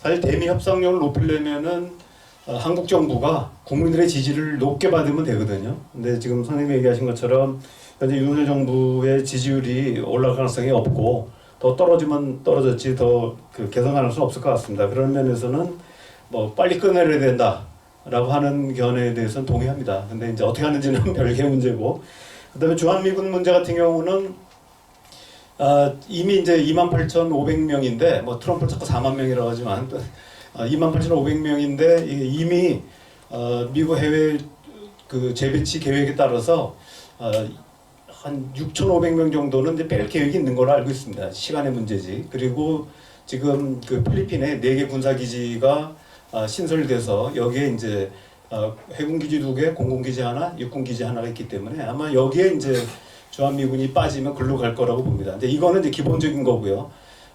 사실 대미 협상력을 높이려면은 한국 정부가 국민들의 지지를 높게 받으면 되거든요. 근데 지금 선생님이 얘기하신 것처럼 현재 윤석열 정부의 지지율이 올라갈 가능성이 없고 더 떨어지면 떨어졌지 더 개선 가능성은 없을 것 같습니다. 그런 면에서는 뭐 빨리 끝내야 된다라고 하는 견해에 대해서는 동의합니다. 근데 이제 어떻게 하는지는 별개의 문제고, 그다음에 주한미군 문제 같은 경우는 이미 이제 28,500명인데 뭐 트럼프는 자꾸 4만 명이라고 하지만 28,500명인데 이미 미국 해외 재배치 계획에 따라서 한 6,500명 정도는 이제 뺄 계획이 있는 걸로 알고 있습니다. 시간의 문제지. 그리고 지금 필리핀에 4개 군사기지가 신설돼서 여기에 이제 해군기지 2개, 공군기지 하나, 육군기지 하나가 있기 때문에 아마 여기에 이제 주한미군이 빠지면 글로 갈 거라고 봅니다. 근데 이거는 이제 기본적인 거고요.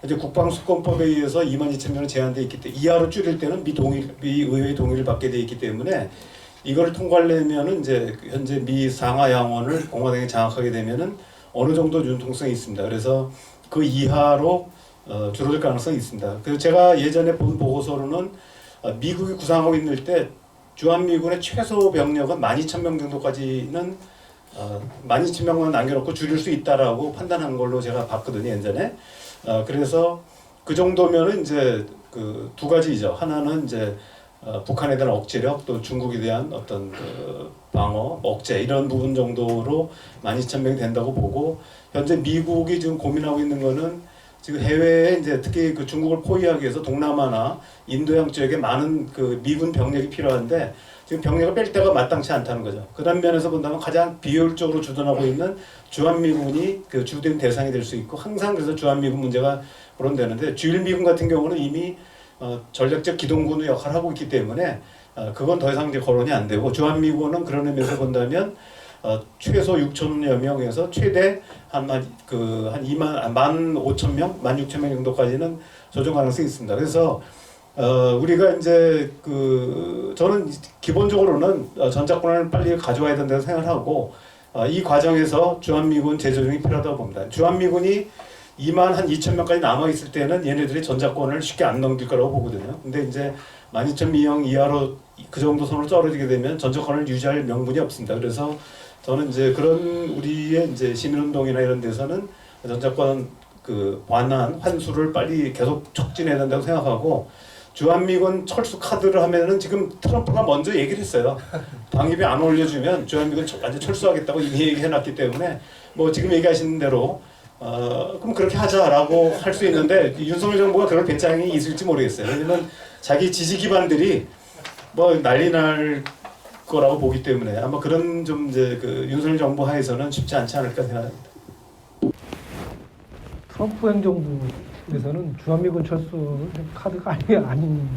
이제 국방수권법에 의해서 22,000명은 제한돼 있기 때문에 이하로 줄일 때는 미 의회의 동의를 받게 돼 있기 때문에 이걸 통과하려면은 이제 현재 미 상하 양원을 공화당이 장악하게 되면은 어느 정도 융통성이 있습니다. 그래서 그 이하로 줄어들 가능성이 있습니다. 그래서 제가 예전에 본 보고서로는 미국이 구상하고 있을 때 주한미군의 최소 병력은 12,000명 정도까지는 12,000명만 남겨놓고 줄일 수 있다라고 판단한 걸로 제가 봤거든요, 예전에. 그래서 그 정도면은 이제 두 가지죠. 하나는 이제 북한에 대한 억제력, 또 중국에 대한 어떤 방어, 억제 이런 부분 정도로 12,000명이 된다고 보고, 현재 미국이 지금 고민하고 있는 거는 지금 해외에 이제 특히 중국을 포위하기 위해서 동남아나 인도양 지역에 많은 미군 병력이 필요한데 지금 병력을 뺄 때가 마땅치 않다는 거죠. 그런 면에서 본다면 가장 비효율적으로 주둔하고 있는 주한미군이 주된 대상이 될 수 있고, 항상 그래서 주한미군 문제가 거론되는데, 주일미군 같은 경우는 이미 전략적 기동군의 역할을 하고 있기 때문에 그건 더 이상 이제 거론이 안 되고, 주한미군은 그런 의미에서 본다면 최소 6,000여 명에서 최대 한 15,000명, 16,000명 정도까지는 조정 가능성이 있습니다. 그래서 우리가 이제 저는 기본적으로는 전작권을 빨리 가져와야 된다고 생각을 하고, 이 과정에서 주한미군 재조정이 필요하다고 봅니다. 주한미군이 22,000명까지 남아 있을 때는 얘네들이 전작권을 쉽게 안 넘길 거라고 보거든요. 근데 이제 12,000명 이하로 그 정도 선으로 떨어지게 되면 전작권을 유지할 명분이 없습니다. 그래서 저는 이제 그런 우리의 이제 시민운동이나 이런 데서는 전작권 완화한 환수를 빨리 계속 촉진해야 된다고 생각하고, 주한미군 철수 카드를 하면은 지금 트럼프가 먼저 얘기를 했어요. 방위비 안 올려주면 주한미군 완전 철수하겠다고 이미 얘기해놨기 때문에 뭐 지금 얘기하신 대로 그럼 그렇게 하자라고 할 수 있는데, 윤석열 정부가 그럴 배짱이 있을지 모르겠어요. 왜냐면 자기 지지 기반들이 뭐 난리 날 거라고 보기 때문에 아마 그런 좀 이제 윤석열 정부 하에서는 쉽지 않지 않을까 생각합니다. 트럼프 행정부에서는 주한미군 철수 카드가 아닌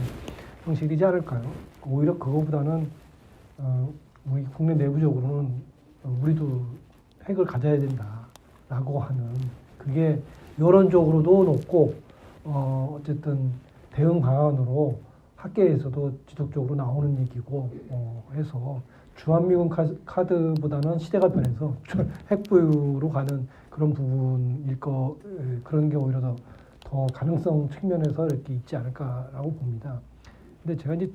형식이지 않을까요? 오히려 그거보다는 우리 국내 내부적으로는 우리도 핵을 가져야 된다라고 하는, 그게 여론적으로도 높고 어쨌든 대응 방안으로 학계에서도 지속적으로 나오는 얘기고 해서 주한미군 카드보다는 시대가 변해서 핵 보유로 가는 그런 부분일 그런 게 오히려 더 가능성 측면에서 이렇게 있지 않을까라고 봅니다. 근데 제가 이제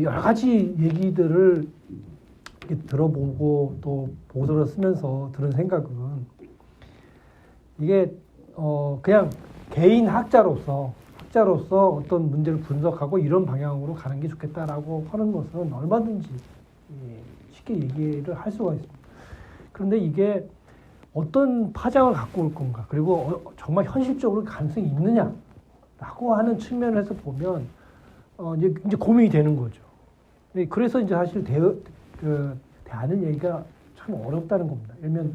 여러 가지 얘기들을 이렇게 들어보고 또 보고서를 쓰면서 들은 생각은, 이게 그냥 개인 학자로서 어떤 문제를 분석하고 이런 방향으로 가는 게 좋겠다라고 하는 것은 얼마든지 쉽게 얘기를 할 수가 있습니다. 그런데 이게 어떤 파장을 갖고 올 건가, 그리고 정말 현실적으로 가능성이 있느냐라고 하는 측면에서 보면 이제 고민이 되는 거죠. 그래서 이제 사실 대안을 얘기가 참 어렵다는 겁니다. 예를 들면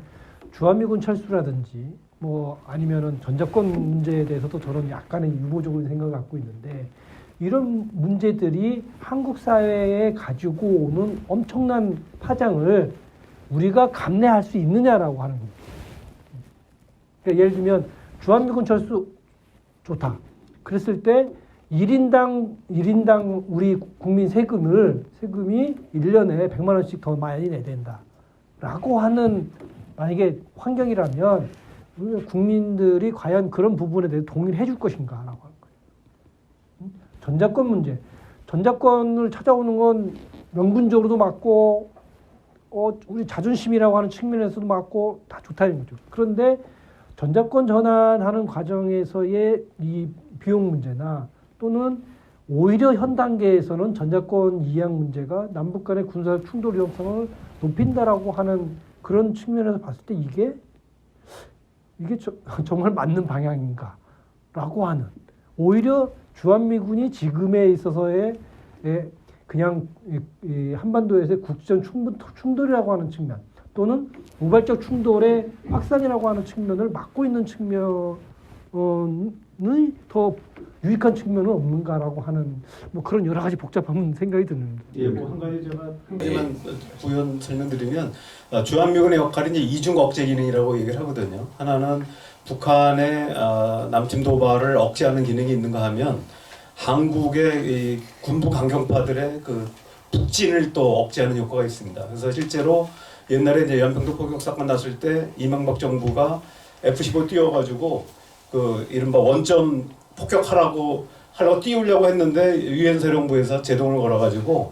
주한미군 철수라든지 뭐 아니면은 전작권 문제에 대해서도 저는 약간의 유보적인 생각을 갖고 있는데, 이런 문제들이 한국 사회에 가지고 오는 엄청난 파장을 우리가 감내할 수 있느냐라고 하는 겁니다. 그러니까 예를 들면 주한미군 철수 좋다. 그랬을 때 1인당 우리 국민 세금이 1년에 100만 원씩 더 많이 내야 된다라고 하는 만약에 환경이라면 국민들이 과연 그런 부분에 대해서 동의를 해줄 것인가라고 하는 거예요. 전자권 문제. 전자권을 찾아오는 건 명분적으로도 맞고 우리 자존심이라고 하는 측면에서도 맞고 다 좋다는 거죠. 그런데 전자권 전환하는 과정에서의 이 비용 문제나 또는 오히려 현 단계에서는 전자권 이양 문제가 남북 간의 군사 충돌 위험성을 높인다라고 하는 그런 측면에서 봤을 때 이게 정말 맞는 방향인가라고 하는, 오히려 주한미군이 지금에 있어서의 그냥 한반도에서의 국전 충돌이라고 하는 측면 또는 우발적 충돌의 확산이라고 하는 측면을 막고 있는 측면이 더 유익한 측면은 없는가라고 하는 뭐 그런 여러 가지 복잡한 생각이 드는. 예, 뭐 한 가지 제가 한 가지만 부연 설명드리면 주한미군의 역할이 이제 이중 억제 기능이라고 얘기를 하거든요. 하나는 북한의 남침 도발을 억제하는 기능이 있는가 하면 한국의 이 군부 강경파들의 그 북진을 또 억제하는 효과가 있습니다. 그래서 실제로 옛날에 이제 연평도 포격 사건 났을 때 이명박 정부가 F-15 띄워가지고 그 이른바 원점 폭격하라고 띄우려고 했는데 유엔 사령부에서 제동을 걸어가지고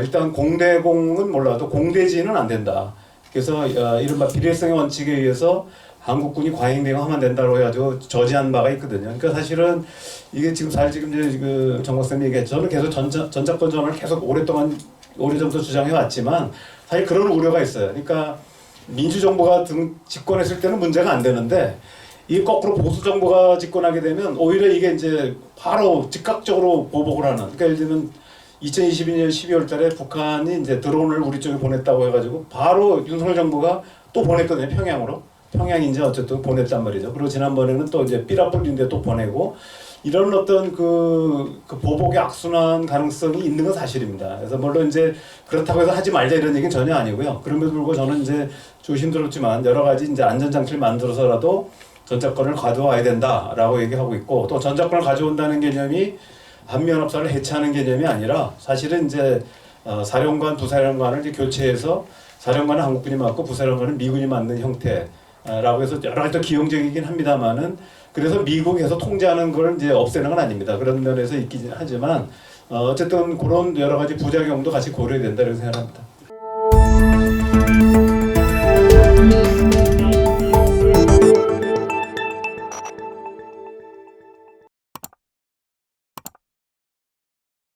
일단 공대공은 몰라도 공대지는 안 된다. 그래서 이른바 비례성의 원칙에 의해서 한국군이 과잉 대응하면 된다고 해가지고 저지한 바가 있거든요. 그러니까 사실은 이게 지금 이제 그 정박사님이 얘기했죠. 저는 계속 전자권 전환을 계속 오래전부터 주장해 왔지만 사실 그런 우려가 있어요. 그러니까 민주정부가 집권했을 때는 문제가 안 되는데 이 거꾸로 보수 정부가 집권하게 되면 오히려 이게 이제 바로 즉각적으로 보복을 하는. 그러니까 예를 들면 2022년 12월 달에 북한이 이제 드론을 우리 쪽에 보냈다고 해가지고 바로 윤석열 정부가 또 보냈거든요. 평양으로. 평양이 이제 어쨌든 보냈단 말이죠. 그리고 지난번에는 또 이제 삐라폴린데 또 보내고 이런 어떤 그 보복의 악순환 가능성이 있는 건 사실입니다. 그래서 물론 이제 그렇다고 해서 하지 말자 이런 얘기는 전혀 아니고요. 그럼에도 불구하고 저는 이제 조심스럽지만 여러 가지 이제 안전장치를 만들어서라도 전자권을 가져와야 된다라고 얘기하고 있고, 또 전자권을 가져온다는 개념이 한미연합사를 해체하는 개념이 아니라 사실은 이제 사령관, 부사령관을 이제 교체해서 사령관은 한국군이 맡고 부사령관은 미군이 맡는 형태라고 해서 여러 가지 또 기형적이긴 합니다만은, 그래서 미국에서 통제하는 걸 이제 없애는 건 아닙니다. 그런 면에서 있긴 하지만 어쨌든 그런 여러 가지 부작용도 같이 고려해야 된다 이렇게 생각합니다.